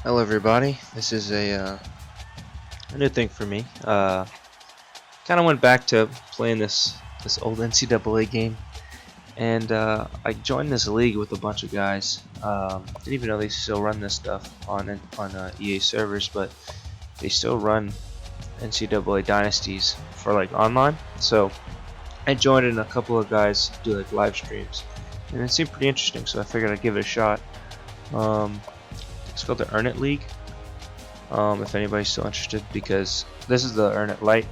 Hello everybody, this is a new thing for me. Kind of went back to playing this old NCAA game, and I joined this league with a bunch of guys. Didn't even know they still run this stuff on EA servers, but they still run NCAA dynasties for like online. So I joined, and a couple of guys do like live streams, and it seemed pretty interesting. So I figured I'd give it a shot. Um, it's called the Earn It League. If anybody's still interested, because this is the Earn It Lite.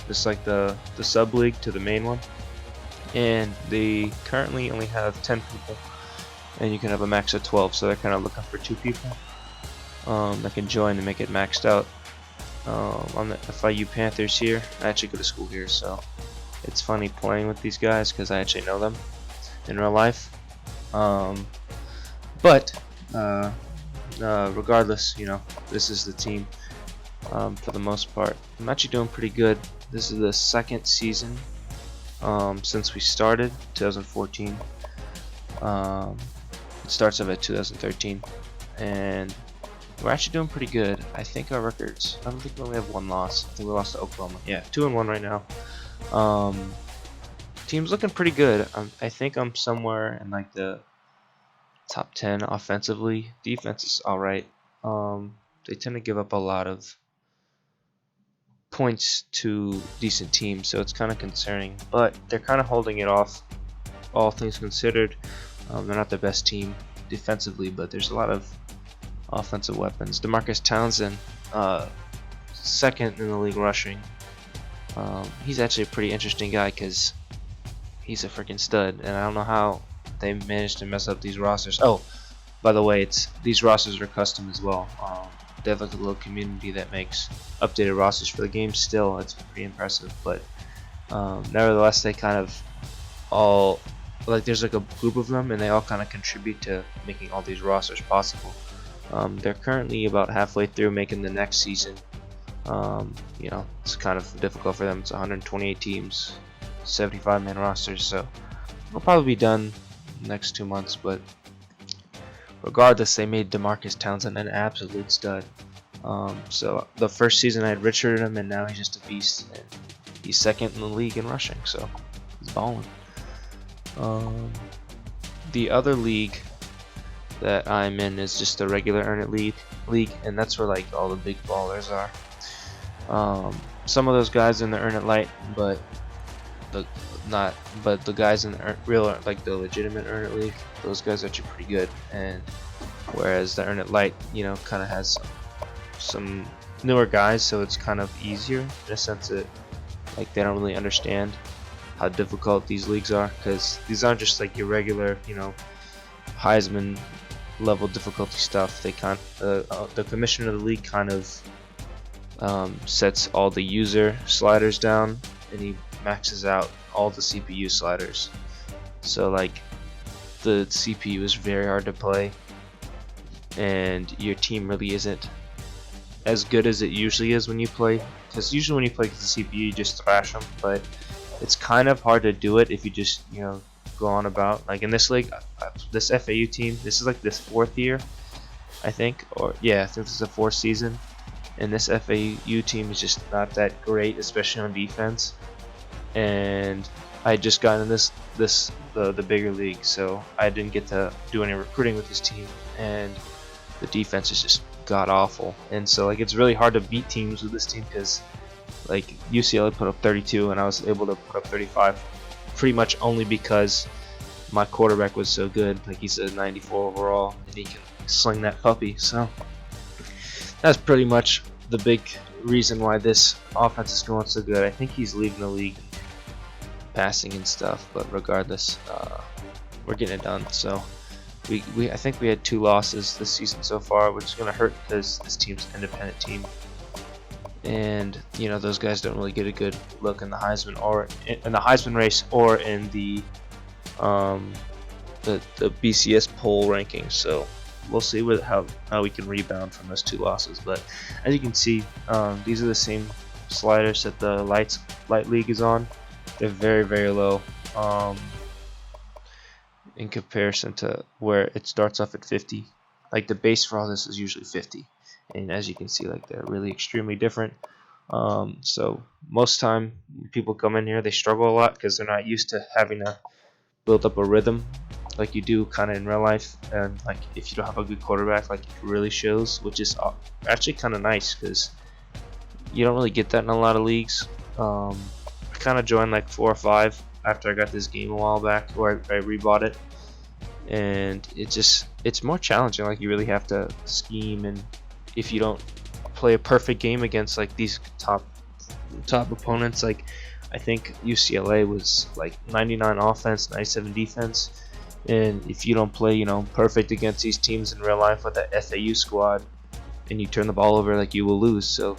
It's like the sub league to the main one, and they currently only have 10 people, and you can have a max of 12. So they're kind of looking for 2 people that can join and make it maxed out. On the FIU Panthers here. I actually go to school here, so it's funny playing with these guys because I actually know them in real life. Um, but regardless, this is the team for the most part. I'm actually doing pretty good. This is the second season since we started, 2014. It starts off at 2013, and we're actually doing pretty good. I think our records, I don't think we only have one loss. I think we lost to Oklahoma. Yeah, 2-1 right now. Um, Team's looking pretty good. I think I'm somewhere in like the top 10 offensively. Defense is alright. They tend to give up a lot of points to decent teams, so it's kind of concerning. But they're kind of holding it off, all things considered. They're not the best team defensively, but there's a lot of offensive weapons. DeMarcus Townsend, second in the league rushing. He's actually a pretty interesting guy because he's a freaking stud, and I don't know how they managed to mess up these rosters. Oh, by the way, these rosters are custom as well. They have like a little community that makes updated rosters for the game. Still, it's pretty impressive, but nevertheless, they kind of all, like, there's like a group of them, and they all kind of contribute to making all these rosters possible. They're currently about halfway through making the next season. It's kind of difficult for them. It's 128 teams, 75-man rosters, so it'll probably be done next 2 months. But regardless, they made DeMarcus Townsend an absolute stud. So the first season I had Richard him, and now he's just a beast. And he's second in the league in rushing, so he's balling. The other league that I'm in is just a regular Earn It league, and that's where like all the big ballers are. Some of those guys in the Earn It Lite, but the guys in the real, like the legitimate Earn It League, those guys are actually pretty good. And whereas the Earn It Lite, kind of has some newer guys, so it's kind of easier in a sense that like they don't really understand how difficult these leagues are, because these aren't just like your regular, Heisman level difficulty stuff. They the commissioner of the league kind of sets all the user sliders down, and he maxes out all the CPU sliders. So like the CPU is very hard to play, and your team really isn't as good as it usually is when you play. Because usually when you play with the CPU, you just thrash them, but it's kind of hard to do it if you just go on about. Like in this league, this FAU team, this is like this 4th year, I think, or yeah, I think this is the 4th season, and this FAU team is just not that great, especially on defense. And I had just gotten in the bigger league, so I didn't get to do any recruiting with this team, and the defense is just god awful. And so like it's really hard to beat teams with this team, because like UCLA put up 32 and I was able to put up 35 pretty much only because my quarterback was so good. Like he's a 94 overall and he can sling that puppy. So that's pretty much the big reason why this offense is going so good. I think he's leading the league passing and stuff, but regardless, we're getting it done. So I think we had 2 losses this season so far, which is going to hurt because this team's an independent team, and those guys don't really get a good look in the Heisman or in the Heisman race or in the BCS poll rankings. So we'll see how we can rebound from those 2 losses. But as you can see, these are the same sliders that the light league is on. They're very, very low in comparison to where it starts off at 50. like the base for all this is usually 50, and as you can see, like they're really extremely different. So most time people come in here, they struggle a lot because they're not used to having to build up a rhythm like you do kind of in real life, and like if you don't have a good quarterback, like it really shows, which is actually kind of nice because you don't really get that in a lot of leagues. I kind of joined like 4 or 5 after I got this game a while back, or I rebought it, and it's more challenging. Like you really have to scheme, and if you don't play a perfect game against like these top opponents, like I think UCLA was like 99 offense, 97 defense, and if you don't play, perfect against these teams in real life with that FAU squad, and you turn the ball over, like you will lose. So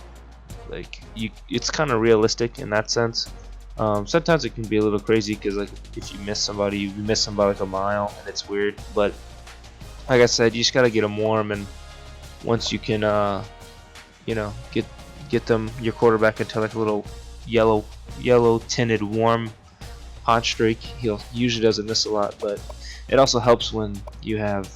like it's kind of realistic in that sense. Sometimes it can be a little crazy because like if you miss somebody, you miss them by like a mile, and it's weird. But like I said, you just gotta get them warm, and once you can, get them your quarterback into like a little yellow tinted warm hot streak. He usually doesn't miss a lot, but it also helps when you have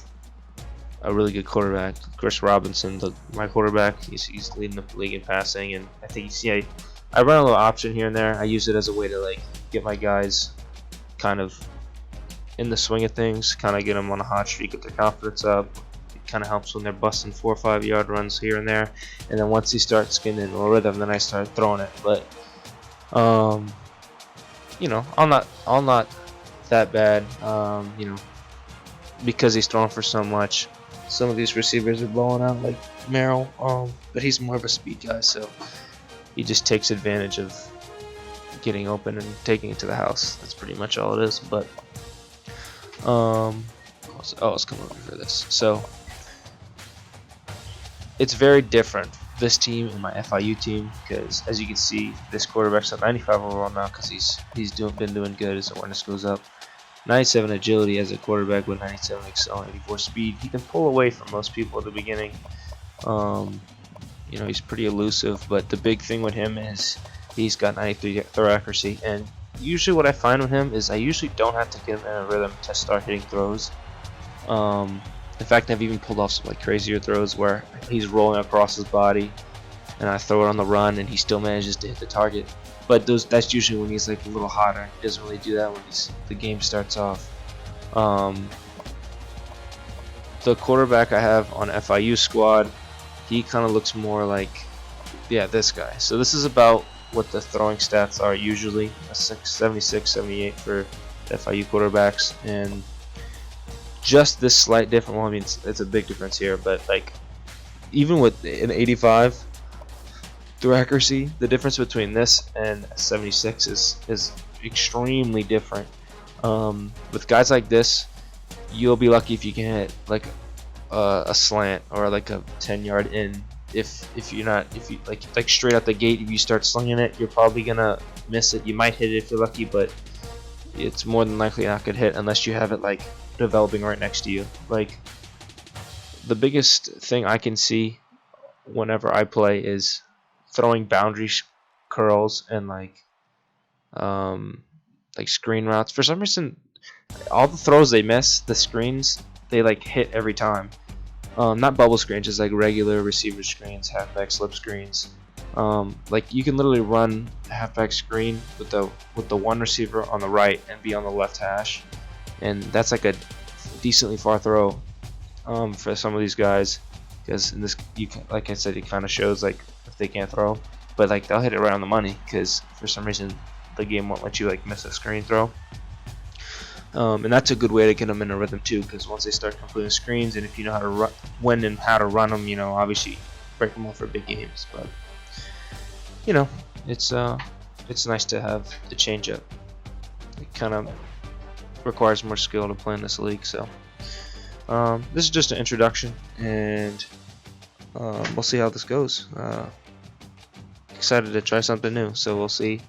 a really good quarterback. Chris Robinson, my quarterback, he's leading the league in passing, and I think I run a little option here and there. I use it as a way to like get my guys kind of in the swing of things, kind of get them on a hot streak, get their confidence up. It kind of helps when they're busting 4 or 5 yard runs here and there, and then once he starts getting in a rhythm, then I start throwing it. But I'm not that bad, because he's throwing for so much. Some of these receivers are blowing out like Merrill, but he's more of a speed guy, so he just takes advantage of getting open and taking it to the house. That's pretty much all it is. But let's come over for this. So it's very different, this team and my FIU team, because as you can see, this quarterback's at 95 overall now because he's been doing good as awareness goes up. 97 agility as a quarterback with 97 excel, 84 speed. He can pull away from most people at the beginning. He's pretty elusive, but the big thing with him is he's got 93 throw accuracy. And usually what I find with him is I usually don't have to get him in a rhythm to start hitting throws. In fact, I've even pulled off some like crazier throws where he's rolling across his body, and I throw it on the run, and he still manages to hit the target. But that's usually when he's like a little hotter. He doesn't really do that when the game starts off. The quarterback I have on FIU squad, he kind of looks more like, this guy. So this is about what the throwing stats are usually, a 76, 78 for FIU quarterbacks, and just this slight difference. Well, I mean, it's a big difference here, but like even with an 85 through accuracy, the difference between this and 76 is extremely different. With guys like this, you'll be lucky if you can hit like a slant or like a 10-yard in. If you like straight out the gate, if you start slinging it, you're probably gonna miss it. You might hit it if you're lucky, but it's more than likely not gonna hit unless you have it like developing right next to you. Like the biggest thing I can see whenever I play is throwing boundary curls and like screen routes. For some reason, all the throws they miss, the screens they like hit every time. Not bubble screens, just like regular receiver screens, halfback slip screens. Like you can literally run a halfback screen with the one receiver on the right and be on the left hash, and that's like a decently far throw for some of these guys, because in this, like I said, it kind of shows like if they can't throw, but like they'll hit it right on the money because for some reason the game won't let you like miss a screen throw. And that's a good way to get them in a rhythm too, because once they start completing screens, and if you know how to when and how to run them, obviously break them off for big games. But it's nice to have the change up. It kind of requires more skill to play in this league. So this is just an introduction, and we'll see how this goes. Excited to try something new, so we'll see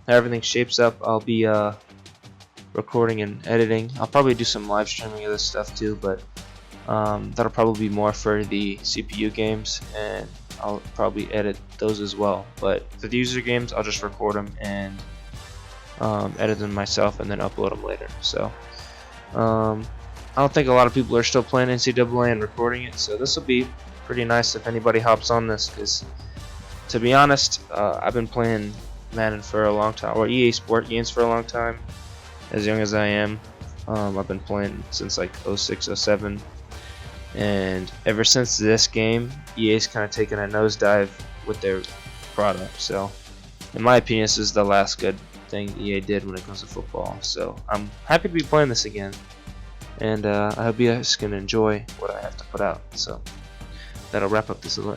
how everything shapes up. I'll be recording and editing. I'll probably do some live streaming of this stuff too, but that'll probably be more for the CPU games, and I'll probably edit those as well. But for the user games, I'll just record them and edit them myself and then upload them later. So I don't think a lot of people are still playing NCAA and recording it, so this will be pretty nice if anybody hops on this, because to be honest, I've been playing Madden for a long time, or EA Sport games for a long time, as young as I am. I've been playing since like 06, 07, and ever since this game, EA's kind of taken a nosedive with their product. So, in my opinion, this is the last good thing EA did when it comes to football. So, I'm happy to be playing this again, and I hope you guys can enjoy what I have to put out. So, that'll wrap up this little